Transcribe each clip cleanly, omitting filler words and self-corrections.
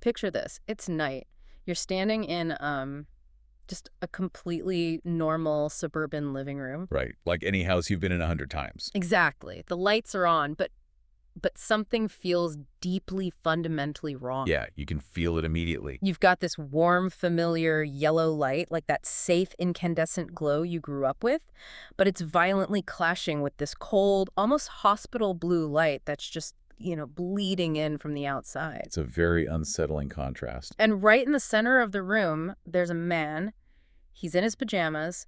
picture this. It's night. You're standing in just a completely normal suburban living room. Right. Like any house you've been in 100 times. Exactly. The lights are on, but something feels deeply, fundamentally wrong. Yeah, you can feel it immediately. You've got this warm, familiar yellow light, like that safe, incandescent glow you grew up with, but it's violently clashing with this cold, almost hospital blue light that's just, bleeding in from the outside. It's a very unsettling contrast. And right in the center of the room, there's a man. He's in his pajamas.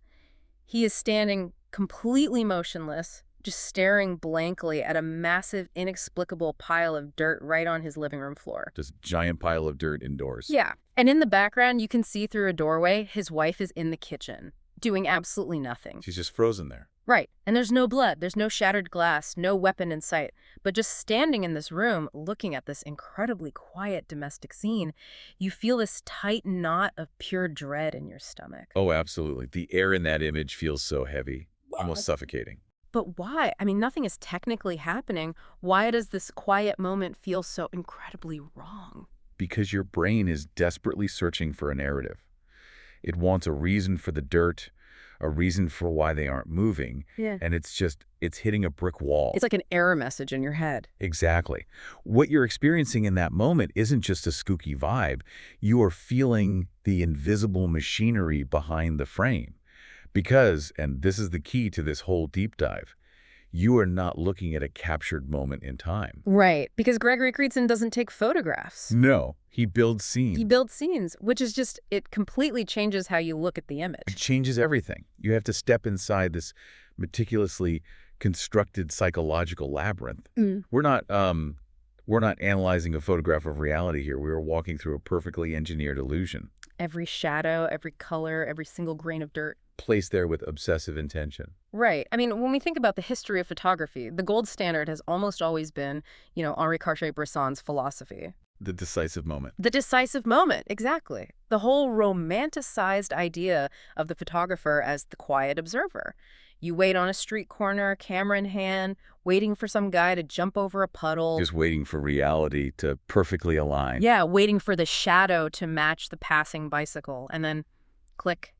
He is standing completely motionless, just staring blankly at a massive, inexplicable pile of dirt right on his living room floor. Just giant pile of dirt indoors. Yeah. And in the background, you can see through a doorway, his wife is in the kitchen, doing absolutely nothing. She's just frozen there. Right. And there's no blood, there's no shattered glass, no weapon in sight. But just standing in this room, looking at this incredibly quiet domestic scene, you feel this tight knot of pure dread in your stomach. Oh, absolutely. The air in that image feels so heavy, almost suffocating. But why? I mean, nothing is technically happening. Why does this quiet moment feel so incredibly wrong? Because your brain is desperately searching for a narrative. It wants a reason for the dirt, a reason for why they aren't moving. Yeah. And it's hitting a brick wall. It's like an error message in your head. Exactly. What you're experiencing in that moment isn't just a spooky vibe. You are feeling the invisible machinery behind the frame. Because, and this is the key to this whole deep dive, you are not looking at a captured moment in time. Right, because Gregory Crewdson doesn't take photographs. No, he builds scenes. He builds scenes, which is just, it completely changes how you look at the It image. changes everything. You have to step inside this meticulously constructed psychological labyrinth. We're not analyzing a photograph of reality here. We are walking through a perfectly engineered illusion. Every shadow, every color, every single grain of dirt. Placed there with obsessive intention. Right. I mean, when we think about the history of photography, the gold standard has almost always been, Henri Cartier-Bresson's philosophy. The decisive moment. The decisive moment, exactly. The whole romanticized idea of the photographer as the quiet observer. You wait on a street corner, camera in hand, waiting for some guy to jump over a puddle. Just waiting for reality to perfectly align. Yeah, waiting for the shadow to match the passing bicycle. And then, click.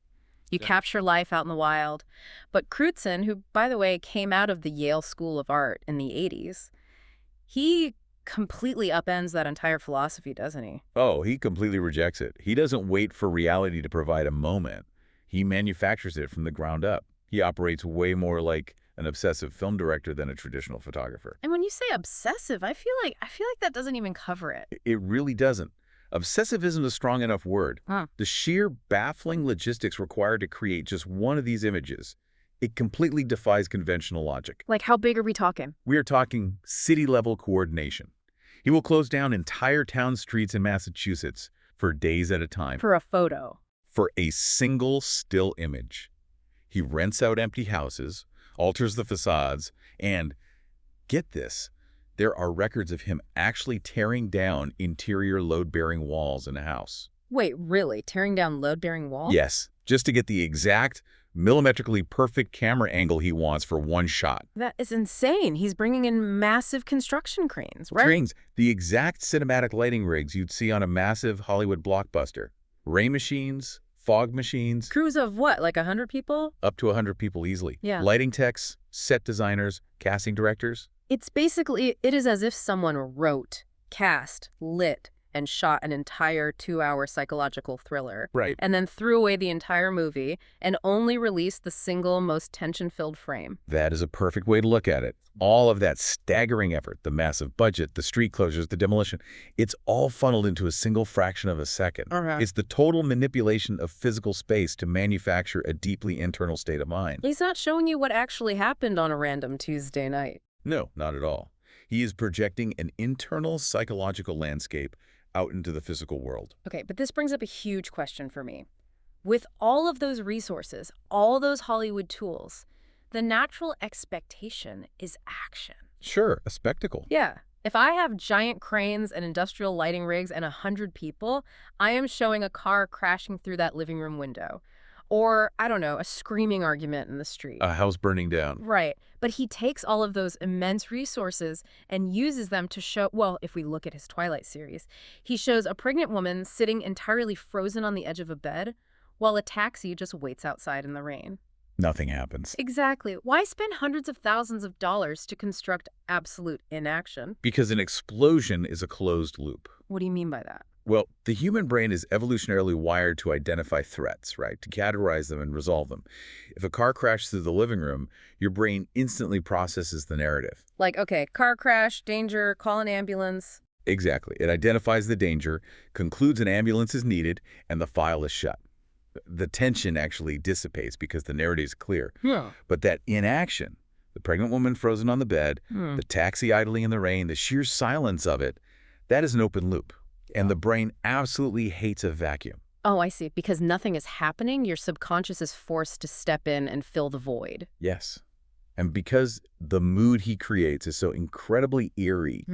You capture life out in the wild. But Crewdson, who, by the way, came out of the Yale School of Art in the 80s, he completely upends that entire philosophy, doesn't he? Oh, he completely rejects it. He doesn't wait for reality to provide a moment. He manufactures it from the ground up. He operates way more like an obsessive film director than a traditional photographer. And when you say obsessive, I feel like that doesn't even cover it. It really doesn't. Obsessive isn't a strong enough word. The sheer baffling logistics required to create just one of these images, it completely defies conventional logic. Like, how big are we talking? We are talking city-level coordination. He will close down entire town streets in Massachusetts for days at a time. For a photo. For a single still image. He rents out empty houses, alters the facades, and, get this, there are records of him actually tearing down interior load-bearing walls in a house. Wait, really? Tearing down load-bearing walls? Yes, just to get the exact, millimetrically perfect camera angle he wants for one shot. That is insane. He's bringing in massive construction cranes, right? Cranes, the exact cinematic lighting rigs you'd see on a massive Hollywood blockbuster. Ray machines, fog machines. Crews of what, like 100 people? Up to 100 people easily. Yeah. Lighting techs, set designers, casting directors. It is as if someone wrote, cast, lit, and shot an entire 2-hour psychological thriller. Right. And then threw away the entire movie and only released the single most tension-filled frame. That is a perfect way to look at it. All of that staggering effort, the massive budget, the street closures, the demolition, it's all funneled into a single fraction of a second. It's the total manipulation of physical space to manufacture a deeply internal state of mind. He's not showing you what actually happened on a random Tuesday night. No, not at all. He is projecting an internal psychological landscape out into the physical world. Okay, but this brings up a huge question for me. With all of those resources, all those Hollywood tools, the natural expectation is action. Sure, a spectacle. Yeah. If I have giant cranes and industrial lighting rigs and 100 people, I am showing a car crashing through that living room window. Or, I don't know, a screaming argument in the street. A house burning down. Right. But he takes all of those immense resources and uses them to show, well, if we look at his Twilight series, he shows a pregnant woman sitting entirely frozen on the edge of a bed while a taxi just waits outside in the rain. Nothing happens. Exactly. Why spend hundreds of thousands of dollars to construct absolute inaction? Because an explosion is a closed loop. What do you mean by that? Well, the human brain is evolutionarily wired to identify threats, right? To categorize them and resolve them. If a car crashes through the living room, your brain instantly processes the narrative. Like, okay, car crash, danger, call an ambulance. Exactly. It identifies the danger, concludes an ambulance is needed, and the file is shut. The tension actually dissipates because the narrative is clear. Yeah. But that inaction, the pregnant woman frozen on the bed, the taxi idling in the rain, the sheer silence of it, that is an open loop. And the brain absolutely hates a vacuum. Oh, I see. Because nothing is happening, your subconscious is forced to step in and fill the void. Yes. And because the mood he creates is so incredibly eerie,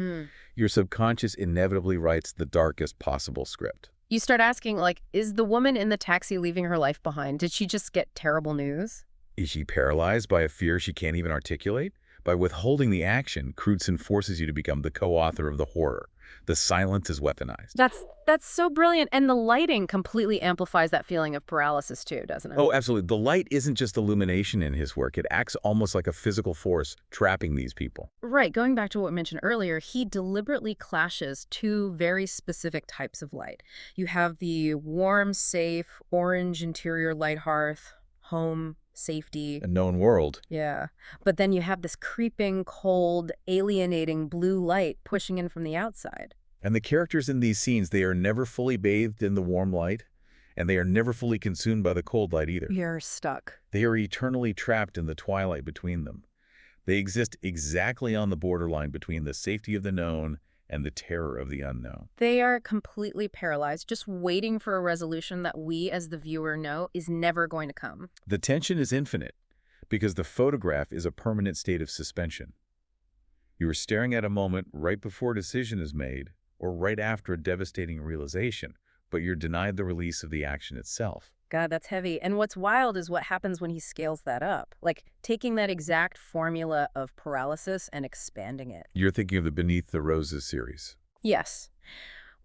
your subconscious inevitably writes the darkest possible script. You start asking, like, is the woman in the taxi leaving her life behind? Did she just get terrible news? Is she paralyzed by a fear she can't even articulate? By withholding the action, Crewdson forces you to become the co-author of the horror. The silence is weaponized. That's so brilliant. And the lighting completely amplifies that feeling of paralysis too, doesn't it? Oh, absolutely. The light isn't just illumination in his work. It acts almost like a physical force trapping these people. Right. Going back to what we mentioned earlier, he deliberately clashes two very specific types of light. You have the warm, safe, orange interior light hearth, home, safety. A known world. Yeah. But then you have this creeping, cold, alienating blue light pushing in from the outside. And the characters in these scenes, they are never fully bathed in the warm light, and they are never fully consumed by the cold light either. You're stuck. They are eternally trapped in the twilight between them. They exist exactly on the borderline between the safety of the known and the terror of the unknown. They are completely paralyzed, just waiting for a resolution that we as the viewer know is never going to come. The tension is infinite because the photograph is a permanent state of suspension. You are staring at a moment right before a decision is made or right after a devastating realization, but you're denied the release of the action itself. God, that's heavy. And what's wild is what happens when he scales that up. Like taking that exact formula of paralysis and expanding it. You're thinking of the Beneath the Roses series. Yes.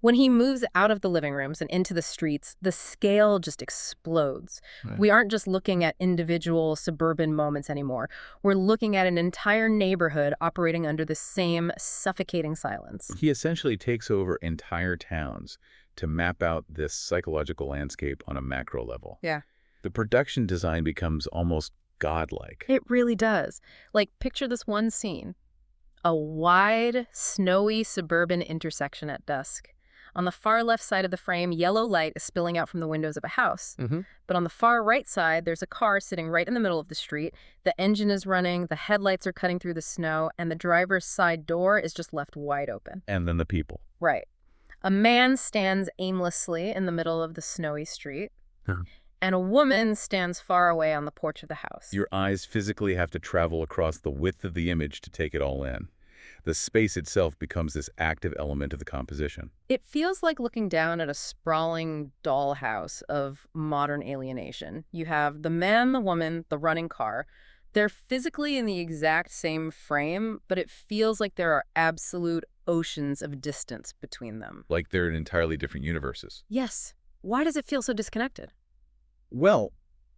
When he moves out of the living rooms and into the streets, the scale just explodes. Right. We aren't just looking at individual suburban moments anymore. We're looking at an entire neighborhood operating under the same suffocating silence. He essentially takes over entire towns to map out this psychological landscape on a macro level. Yeah. The production design becomes almost godlike. It really does. Like, picture this one scene. A wide, snowy suburban intersection at dusk. On the far left side of the frame, yellow light is spilling out from the windows of a house. But on the far right side, there's a car sitting right in the middle of the street. The engine is running, the headlights are cutting through the snow, and the driver's side door is just left wide open. And then the people. Right. A man stands aimlessly in the middle of the snowy street, and a woman stands far away on the porch of the house. Your eyes physically have to travel across the width of the image to take it all in. The space itself becomes this active element of the composition. It feels like looking down at a sprawling dollhouse of modern alienation. You have the man, the woman, the running car. They're physically in the exact same frame, but it feels like there are absolute oceans of distance between them. Like they're in entirely different universes. Yes. Why does it feel so disconnected? Well,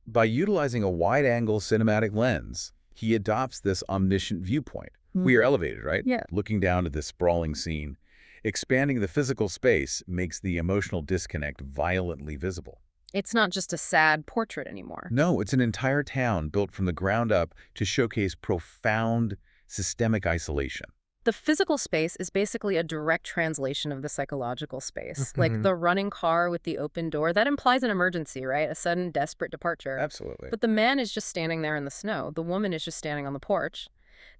by utilizing a wide-angle cinematic lens, he adopts this omniscient viewpoint. We are elevated, right? Yeah. Looking down at this sprawling scene. Expanding the physical space makes the emotional disconnect violently visible. It's not just a sad portrait anymore. No, it's an entire town built from the ground up to showcase profound systemic isolation. The physical space is basically a direct translation of the psychological space. Like the running car with the open door, that implies an emergency, right? A sudden, desperate departure. Absolutely. But the man is just standing there in the snow. The woman is just standing on the porch.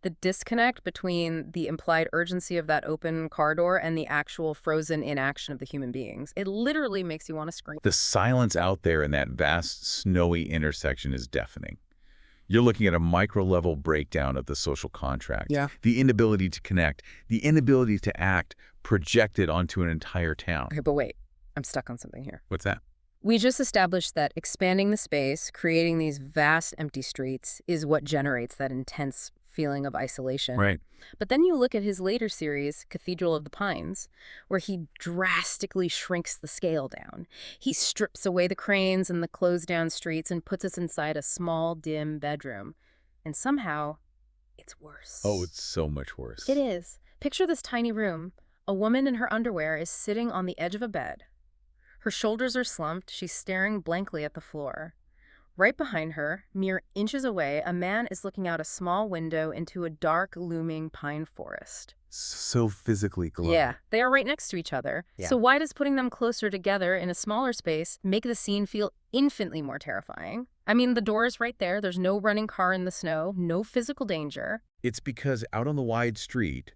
The disconnect between the implied urgency of that open car door and the actual frozen inaction of the human beings, it literally makes you want to scream. The silence out there in that vast, snowy intersection is deafening. You're looking at a micro-level breakdown of the social contract. Yeah. The inability to connect, the inability to act projected onto an entire town. Okay, but wait. I'm stuck on something here. What's that? We just established that expanding the space, creating these vast empty streets, is what generates that intense feeling of isolation. Right. But then you look at his later series, Cathedral of the Pines, where he drastically shrinks the scale down. He strips away the cranes and the closed-down streets and puts us inside a small, dim bedroom. And somehow, it's worse. Oh, it's so much worse. It is. Picture this tiny room. A woman in her underwear is sitting on the edge of a bed. Her shoulders are slumped. She's staring blankly at the floor. Right behind her, mere inches away, a man is looking out a small window into a dark, looming pine forest. So physically close. Yeah, they are right next to each other. Yeah. So why does putting them closer together in a smaller space make the scene feel infinitely more terrifying? I mean, the door is right there. There's no running car in the snow, no physical danger. It's because out on the wide street,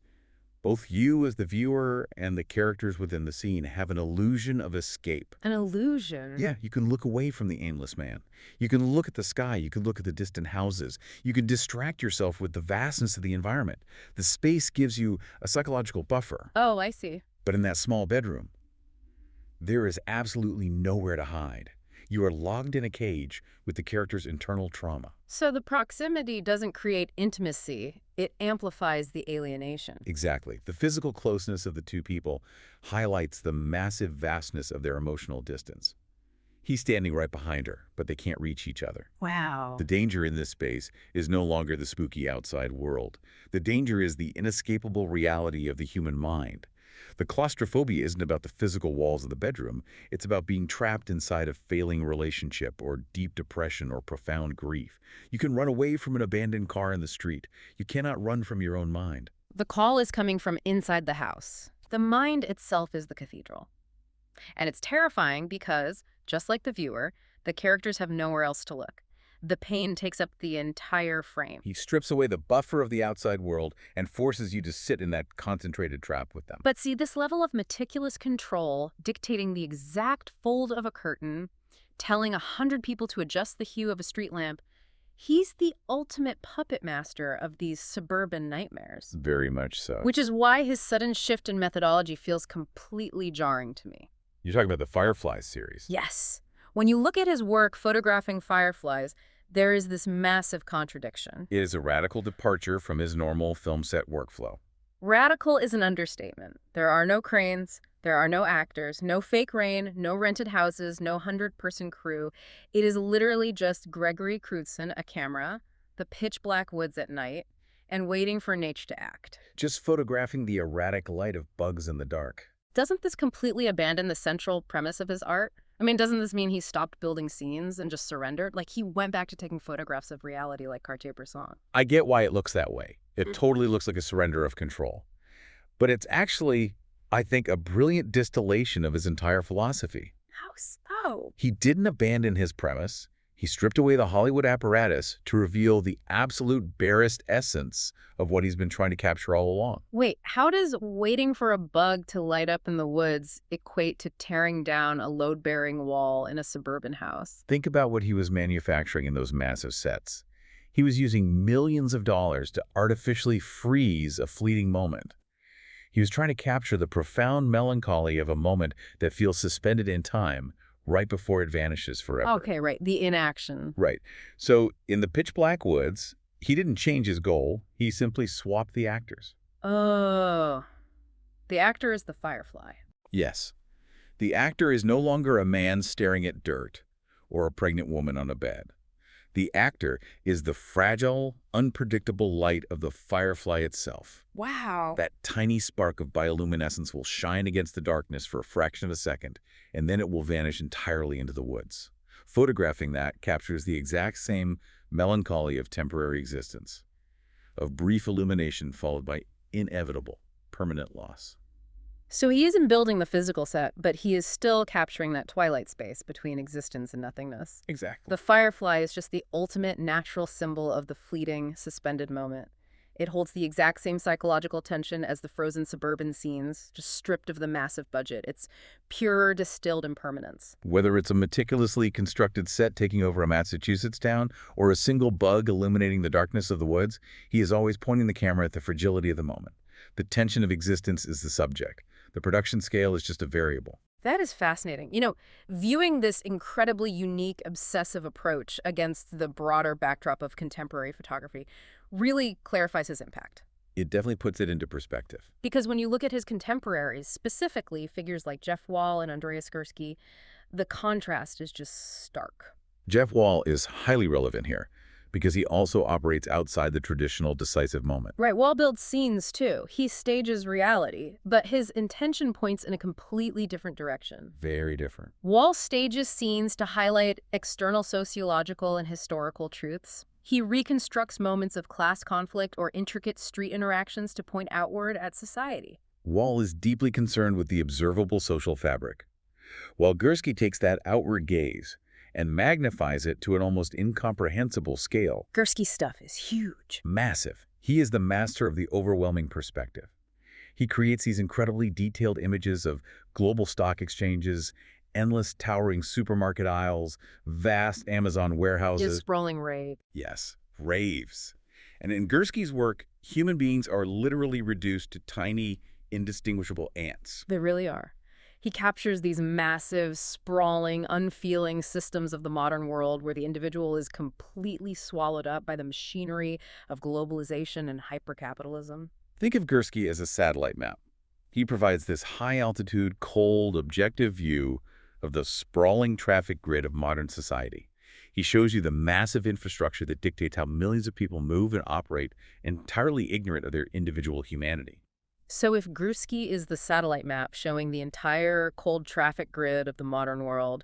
both you as the viewer and the characters within the scene have an illusion of escape. An illusion? Yeah, you can look away from the aimless man. You can look at the sky. You can look at the distant houses. You can distract yourself with the vastness of the environment. The space gives you a psychological buffer. Oh, I see. But in that small bedroom, there is absolutely nowhere to hide. You are locked in a cage with the character's internal trauma. So the proximity doesn't create intimacy, it amplifies the alienation. Exactly. The physical closeness of the two people highlights the massive vastness of their emotional distance. He's standing right behind her, but they can't reach each other. Wow. The danger in this space is no longer the spooky outside world. The danger is the inescapable reality of the human mind. The claustrophobia isn't about the physical walls of the bedroom. It's about being trapped inside a failing relationship or deep depression or profound grief. You can run away from an abandoned car in the street. You cannot run from your own mind. The call is coming from inside the house. The mind itself is the cathedral. And it's terrifying because, just like the viewer, the characters have nowhere else to look. The pain takes up the entire frame. He strips away the buffer of the outside world and forces you to sit in that concentrated trap with them. But see, this level of meticulous control, dictating the exact fold of a curtain, telling 100 people to adjust the hue of a street lamp, he's the ultimate puppet master of these suburban nightmares. Very much so. Which is why his sudden shift in methodology feels completely jarring to me. You're talking about the Fireflies series. Yes. When you look at his work photographing fireflies, there is this massive contradiction. It is a radical departure from his normal film set workflow. Radical is an understatement. There are no cranes, there are no actors, no fake rain, no rented houses, no 100-person crew. It is literally just Gregory Crewdson, a camera, the pitch-black woods at night, and waiting for nature to act. Just photographing the erratic light of bugs in the dark. Doesn't this completely abandon the central premise of his art? I mean, doesn't this mean he stopped building scenes and just surrendered? Like, he went back to taking photographs of reality like Cartier-Bresson. I get why it looks that way. It totally looks like a surrender of control. But it's actually, I think, a brilliant distillation of his entire philosophy. How so? He didn't abandon his premise. He stripped away the Hollywood apparatus to reveal the absolute barest essence of what he's been trying to capture all along. Wait, how does waiting for a bug to light up in the woods equate to tearing down a load-bearing wall in a suburban house? Think about what he was manufacturing in those massive sets. He was using millions of dollars to artificially freeze a fleeting moment. He was trying to capture the profound melancholy of a moment that feels suspended in time right before it vanishes forever. Okay, right. The inaction. Right. So in the pitch black woods, he didn't change his goal. He simply swapped the actors. Oh. The actor is the firefly. Yes. The actor is no longer a man staring at dirt or a pregnant woman on a bed. The actor is the fragile, unpredictable light of the firefly itself. Wow. That tiny spark of bioluminescence will shine against the darkness for a fraction of a second, and then it will vanish entirely into the woods. Photographing that captures the exact same melancholy of temporary existence, of brief illumination followed by inevitable, permanent loss. So he isn't building the physical set, but he is still capturing that twilight space between existence and nothingness. Exactly. The firefly is just the ultimate natural symbol of the fleeting, suspended moment. It holds the exact same psychological tension as the frozen suburban scenes, just stripped of the massive budget. It's pure, distilled impermanence. Whether it's a meticulously constructed set taking over a Massachusetts town or a single bug illuminating the darkness of the woods, he is always pointing the camera at the fragility of the moment. The tension of existence is the subject. The production scale is just a variable. That is fascinating. Viewing this incredibly unique, obsessive approach against the broader backdrop of contemporary photography really clarifies his impact. It definitely puts it into perspective. Because when you look at his contemporaries, specifically figures like Jeff Wall and Andreas Gursky, the contrast is just stark. Jeff Wall is highly relevant here because he also operates outside the traditional decisive moment. Right, Wall builds scenes too. He stages reality, but his intention points in a completely different direction. Very different. Wall stages scenes to highlight external sociological and historical truths. He reconstructs moments of class conflict or intricate street interactions to point outward at society. Wall is deeply concerned with the observable social fabric, while Gursky takes that outward gaze and magnifies it to an almost incomprehensible scale. Gursky's stuff is huge. Massive. He is the master of the overwhelming perspective. He creates these incredibly detailed images of global stock exchanges, endless towering supermarket aisles, vast Amazon warehouses. His sprawling rave. Yes, raves. And in Gursky's work, human beings are literally reduced to tiny, indistinguishable ants. They really are. He captures these massive, sprawling, unfeeling systems of the modern world where the individual is completely swallowed up by the machinery of globalization and hypercapitalism. Think of Gursky as a satellite map. He provides this high-altitude, cold, objective view of the sprawling traffic grid of modern society. He shows you the massive infrastructure that dictates how millions of people move and operate, entirely ignorant of their individual humanity. So if Gursky is the satellite map showing the entire cold traffic grid of the modern world,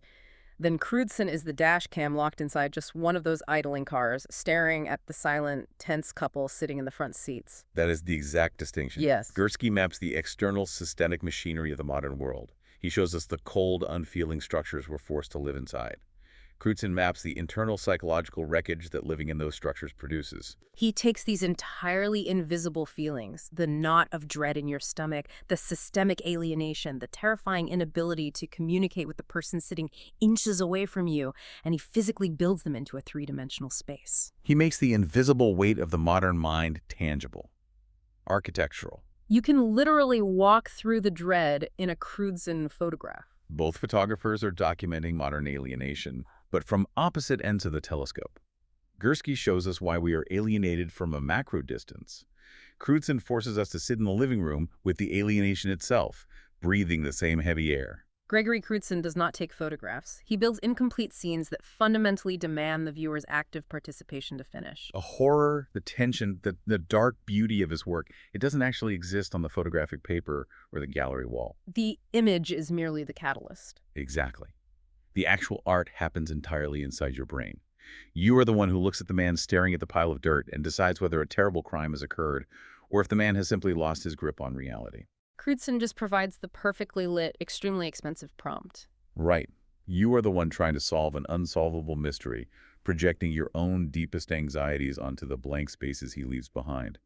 then Crewdson is the dash cam locked inside just one of those idling cars, staring at the silent, tense couple sitting in the front seats. That is the exact distinction. Yes. Gursky maps the external systemic machinery of the modern world. He shows us the cold, unfeeling structures we're forced to live inside. Crewdson maps the internal psychological wreckage that living in those structures produces. He takes these entirely invisible feelings, the knot of dread in your stomach, the systemic alienation, the terrifying inability to communicate with the person sitting inches away from you, and he physically builds them into a three-dimensional space. He makes the invisible weight of the modern mind tangible, architectural. You can literally walk through the dread in a Crewdson photograph. Both photographers are documenting modern alienation, but from opposite ends of the telescope. Gursky shows us why we are alienated from a macro distance. Crewdson forces us to sit in the living room with the alienation itself, breathing the same heavy air. Gregory Crewdson does not take photographs. He builds incomplete scenes that fundamentally demand the viewer's active participation to finish. The horror, the tension, the dark beauty of his work, it doesn't actually exist on the photographic paper or the gallery wall. The image is merely the catalyst. Exactly. The actual art happens entirely inside your brain. You are the one who looks at the man staring at the pile of dirt and decides whether a terrible crime has occurred or if the man has simply lost his grip on reality. Crewdson just provides the perfectly lit, extremely expensive prompt. Right. You are the one trying to solve an unsolvable mystery, projecting your own deepest anxieties onto the blank spaces he leaves behind.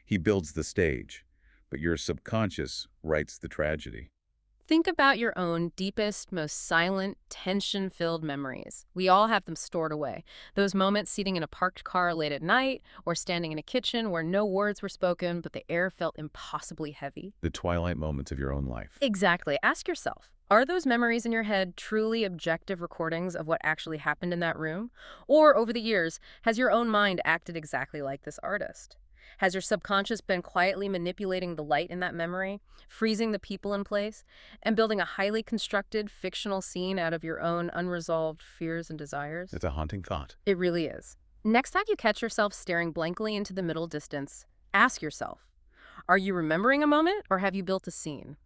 He builds the stage, but your subconscious writes the tragedy. Think about your own deepest, most silent, tension-filled memories. We all have them stored away. Those moments sitting in a parked car late at night or standing in a kitchen where no words were spoken, but the air felt impossibly heavy. The twilight moments of your own life. Exactly. Ask yourself, are those memories in your head truly objective recordings of what actually happened in that room? Or over the years, has your own mind acted exactly like this artist? Has your subconscious been quietly manipulating the light in that memory, freezing the people in place, and building a highly constructed fictional scene out of your own unresolved fears and desires? It's a haunting thought. It really is. Next time you catch yourself staring blankly into the middle distance, ask yourself, are you remembering a moment or have you built a scene?